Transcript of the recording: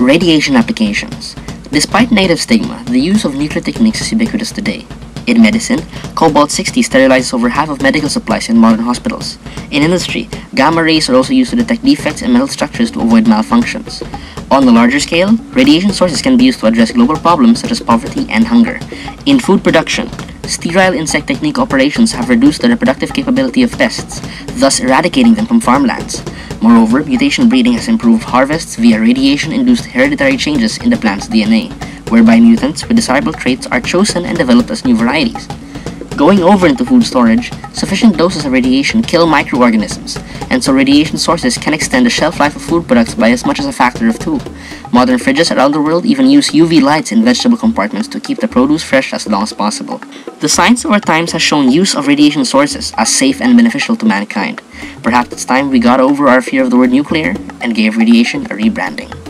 Radiation applications. Despite negative stigma, the use of nuclear techniques is ubiquitous today. In medicine, cobalt-60 sterilizes over half of medical supplies in modern hospitals. In industry, gamma rays are also used to detect defects in metal structures to avoid malfunctions. On the larger scale, radiation sources can be used to address global problems such as poverty and hunger. In food production, sterile insect technique operations have reduced the reproductive capability of pests, thus eradicating them from farmlands. Moreover, mutation breeding has improved harvests via radiation-induced hereditary changes in the plant's DNA, whereby mutants with desirable traits are chosen and developed as new varieties. Going over into food storage, sufficient doses of radiation kill microorganisms, and so radiation sources can extend the shelf life of food products by as much as a factor of 2. Modern fridges around the world even use UV lights in vegetable compartments to keep the produce fresh as long as possible. The science of our times has shown use of radiation sources as safe and beneficial to mankind. Perhaps it's time we got over our fear of the word nuclear and gave radiation a rebranding.